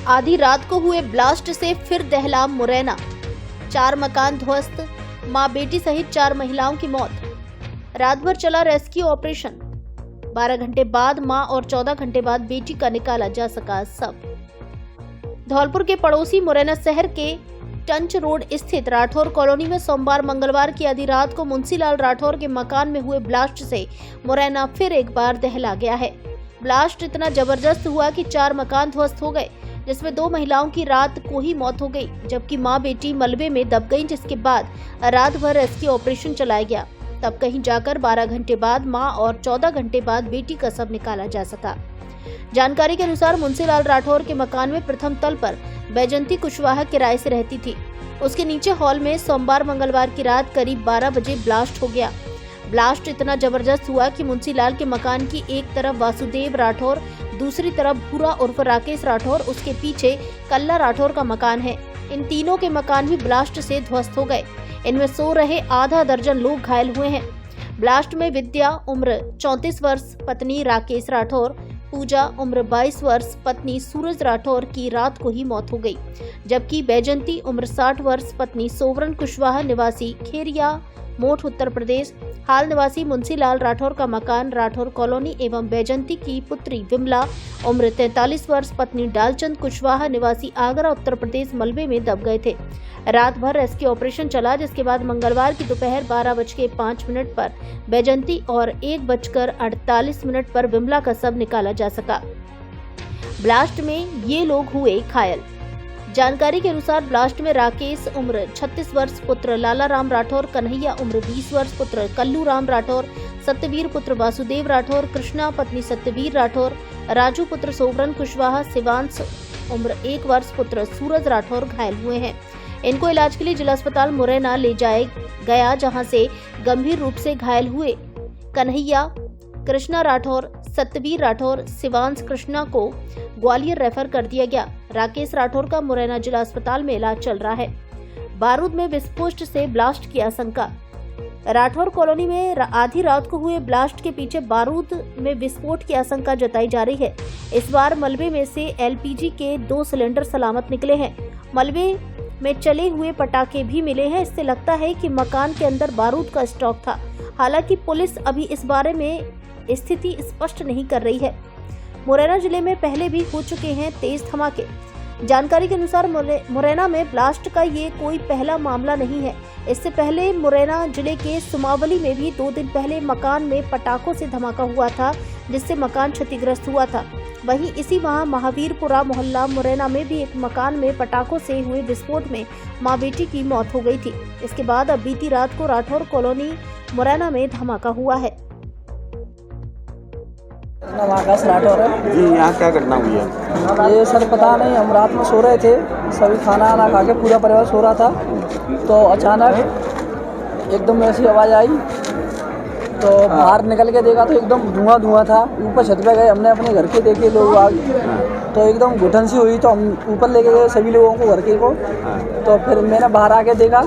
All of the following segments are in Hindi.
आधी रात को हुए ब्लास्ट से फिर दहला मुरैना। 4 मकान ध्वस्त, मां बेटी सहित 4 महिलाओं की मौत। रात भर चला रेस्क्यू ऑपरेशन। 12 घंटे बाद मां और 14 घंटे बाद बेटी का निकाला जा सका सब। धौलपुर के पड़ोसी मुरैना शहर के टंच रोड स्थित राठौर कॉलोनी में सोमवार मंगलवार की आधी रात को मुंशीलाल राठौर के मकान में हुए ब्लास्ट से मुरैना फिर एक बार दहला गया है। ब्लास्ट इतना जबरदस्त हुआ कि 4 मकान ध्वस्त हो गए, जिसमें 2 महिलाओं की रात को ही मौत हो गई, जबकि मां बेटी मलबे में दब गईं, जिसके बाद रात भर रेस्क्यू ऑपरेशन चलाया गया। तब कहीं जाकर 12 घंटे बाद मां और 14 घंटे बाद बेटी का शव निकाला जा सका। जानकारी के अनुसार मुंशीलाल राठौर के मकान में प्रथम तल पर बैजंती कुशवाहा किराए से रहती थी। उसके नीचे हॉल में सोमवार मंगलवार की रात करीब 12 बजे ब्लास्ट हो गया। ब्लास्ट इतना जबरदस्त हुआ कि मुंशीलाल के मकान की एक तरफ वासुदेव राठौर, दूसरी तरफ भूरा उर्फ राकेश राठौर, उसके पीछे कल्ला राठौर का मकान है। इन तीनों के मकान भी ब्लास्ट से ध्वस्त हो गए। इनमें सो रहे आधा दर्जन लोग घायल हुए हैं। ब्लास्ट में विद्या उम्र 34 वर्ष पत्नी राकेश राठौर, पूजा उम्र 22 वर्ष पत्नी सूरज राठौर की रात को ही मौत हो गई, जबकि बैजंती उम्र 60 वर्ष पत्नी सोवरन कुशवाहा निवासी खेरिया मोठ उत्तर प्रदेश, हाल निवासी मुंशीलाल राठौर का मकान राठौर कॉलोनी एवं बैजंती की पुत्री विमला उम्र 43 वर्ष पत्नी डालचंद कुशवाहा निवासी आगरा उत्तर प्रदेश मलबे में दब गए थे। रात भर रेस्क्यू ऑपरेशन चला, जिसके बाद मंगलवार की दोपहर 12:05 पर बैजंती और 1:48 पर विमला का शव निकाला जा सका। ब्लास्ट में ये लोग हुए घायल। जानकारी के अनुसार ब्लास्ट में राकेश उम्र 36 वर्ष पुत्र लाला राम राठौर, कन्हैया उम्र 20 वर्ष पुत्र कल्लू राम राठौर, सत्यवीर पुत्र वासुदेव राठौर, कृष्णा पत्नी सत्यवीर राठौर, राजू पुत्र सोवरन कुशवाहा, शिवांश उम्र 1 वर्ष पुत्र सूरज राठौर घायल हुए हैं। इनको इलाज के लिए जिला अस्पताल मुरैना ले जाया गया, जहां से गंभीर रूप से घायल हुए कन्हैया, कृष्णा राठौर, सत्यवीर राठौर, शिवांश कृष्णा को ग्वालियर रेफर कर दिया गया। राकेश राठौर का मुरैना जिला अस्पताल में इलाज चल रहा है। बारूद में विस्फोट से ब्लास्ट की आशंका। राठौर कॉलोनी में आधी रात को हुए ब्लास्ट के पीछे बारूद में विस्फोट की आशंका जताई जा रही है। इस बार मलबे में से एलपीजी के 2 सिलेंडर सलामत निकले हैं। मलबे में चले हुए पटाखे भी मिले हैं। इससे लगता है कि मकान के अंदर बारूद का स्टॉक था। हालांकि पुलिस अभी इस बारे में स्थिति स्पष्ट नहीं कर रही है। मुरैना जिले में पहले भी हो चुके हैं तेज धमाके। जानकारी के अनुसार मुरैना में ब्लास्ट का ये कोई पहला मामला नहीं है। इससे पहले मुरैना जिले के सुमावली में भी 2 दिन पहले मकान में पटाखों से धमाका हुआ था, जिससे मकान क्षतिग्रस्त हुआ था। वहीं इसी माह महावीरपुरा मोहल्ला मुरैना में भी एक मकान में पटाखों से हुए विस्फोट में मां बेटी की मौत हो गई थी। इसके बाद अब बीती रात को राठौर कॉलोनी मुरैना में धमाका हुआ है। आकाश राठौर है जी। यहाँ क्या घटना हुई है? ये सर पता नहीं, हम रात में सो रहे थे, सभी खाना वाना खा के पूरा परिवार सो रहा था, तो अचानक एकदम ऐसी आवाज़ आई, तो बाहर निकल के देखा तो एकदम धुआं धुआं था। ऊपर छत पे गए, हमने अपने घर के देखे लोग आग, तो एकदम घुटन सी हुई, तो हम ऊपर लेके गए सभी लोगों को, घर के को। तो फिर मैंने बाहर आके देखा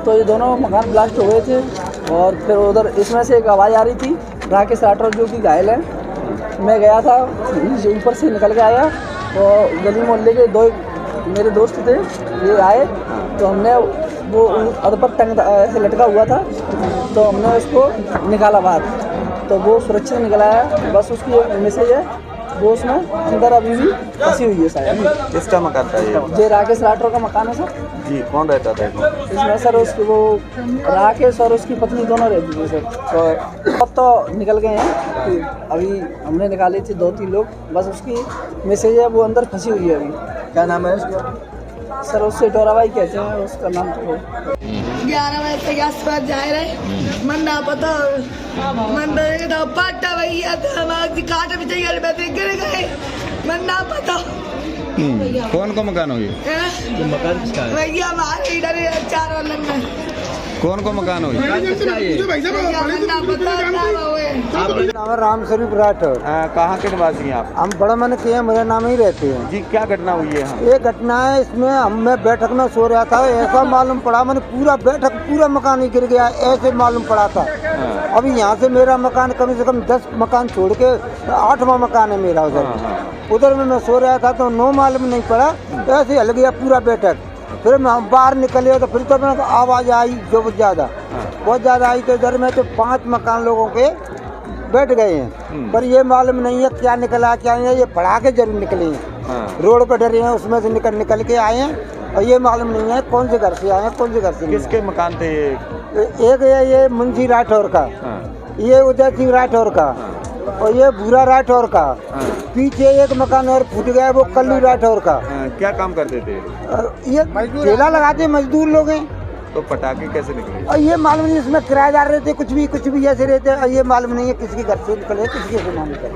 तो ये दोनों मकान ब्लास्ट हो गए थे। और फिर उधर इसमें से एक आवाज़ आ रही थी, राकेश राठौर जो कि घायल है। मैं गया था, ऊपर से निकल के आया, तो गली मोहल्ले के 2 मेरे दोस्त थे, ये आए, तो हमने वो अध पर टंग ऐसे लटका हुआ था, तो हमने उसको निकाला बाहर, तो वो सुरक्षित निकला है। बस उसकी एक मैसेज है, वो उसमें अंदर अभी भी फंसी हुई है शायद। किसका मकान था ये राकेश राठौर का मकान है सर जी। कौन रहता था इसमें? सर उसके वो राकेश और उसकी पत्नी दोनों रहती थी सर। तो अब तो निकल गए हैं, अभी हमने निकाले थे 2-3 लोग, बस उसकी मैसेज है, वो अंदर फंसी हुई है अभी। क्या नाम है उसका? सर उससे डोराबाई कहते हैं, उसका नाम तो 11 बजे से आसपास जा रहे मन ना पता मन तो पाटा भैया काट भी चाहिए गिर गए मन ना पता। कौन का मकान हो गया? मकान भैया हमारे इधर 4 वाला कौन को मकान हुई? भैया मन्ना पता क्या हुए नाम है राम स्वरूप राठौर। कहाँ के निवासी हैं आप? हम बड़ा मन के हैं, मेरे नाम ही रहते हैं। जी क्या घटना हुई है यहाँ? ये घटना है, इसमें मैं बैठक में सो रहा था, ऐसा मालूम पड़ा मैंने पूरा बैठक पूरा मकान ही गिर गया, ऐसे मालूम पड़ा था। अभी यहाँ से मेरा मकान कम से कम 10 मकान छोड़ के 8वां मकान है मेरा उधर में मैं सो रहा था तो 9 मालूम नहीं पड़ा, ऐसे हल गया पूरा बैठक। फिर मैं बाहर निकले तो फिर तो मैं आवाज़ आई जो बहुत ज़्यादा आई, तो इधर में तो 5 मकान लोगों के बैठ गए हैं, पर ये मालूम नहीं है क्या निकला क्या नहीं है। ये पढ़ा के जरूर निकले हैं, रोड पर डरे हैं, उसमें से निकल के आए हैं और ये मालूम नहीं है कौन से घर से आए हैं कौन से घर से। किसके मकान थे ये? एक है ये मुंशी राठौर का, ये उदय सिंह राठौर का और ये भूरा राठौर का। पीछे एक मकान और फूट गया, वो कल्लू राठौर का। क्या काम करते थे? ये ठेला लगाते मजदूर लोग हैं। तो पटाखे कैसे निकले? और ये मालूम नहीं, इसमें किराएदार रहते, कुछ भी ऐसे रहते हैं, और ये मालूम नहीं है किसके घर से निकले किसके से ना निकले।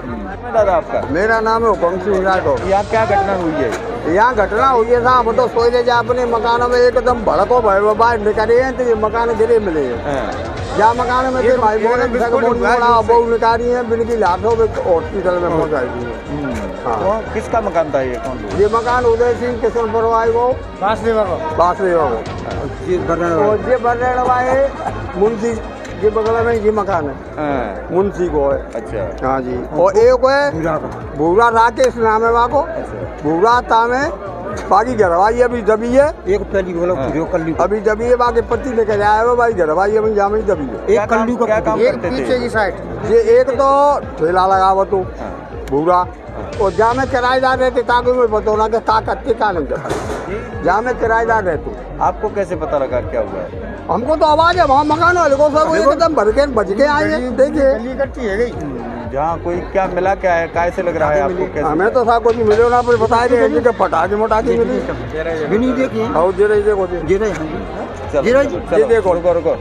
दादा आपका? मेरा नाम है हुकम सिंह राठौर। यहाँ क्या घटना हुई है? यहाँ घटना हुई है साहब, तो सोच रहे अपने मकानों में एकदम भड़को भाई बाहर निकाले हैं, तो ये मकान गिरे मिले हैं। जहाँ मकान में थे भाई बहु निकाली है, बिल्कुल हाथों में हॉस्पिटल में पहुँचाई दी। हाँ। किसका मकान था ये? कौन? ये मकान उदय सिंह किशन परवाई को बासदेवा को ये बर्रे मुंशी ये बगल में ये मकान है, मुंशी को है। अच्छा। हाँ जी। और एक है भूरा राकेश नाम है वहाँ को, भूरा ताम है, बाकी घरवाई अभी दबी है। एक पहली बोलो कल्लू अभी दबी है, बाकी पत्ती लेकर आया है भाई घरवाई अभी जाम ही दबी है। एक कल्लू का क्या काम करते थे? की साइड ये एक तो ठेला लगा हुआ तो भूरा, और जहाँ में किराएदार रहते ताकि मैं बतौना के का करते का नहीं करता, जहाँ में किराएदार रहते। आपको कैसे पता लगा क्या हुआ है? हमको तो आवाज है वहाँ मकान वाले को, सब एकदम भर के बज के आए हैं। देखिए जहाँ कोई क्या मिला, क्या है, कैसे लग रहा है आपको? कैसे? हमें तो साहब कुछ मिले ना, पर बताए थे पटाखे मोटाखे मिली भी नहीं देखिए और जे रही देखो चलो, देखो रुको।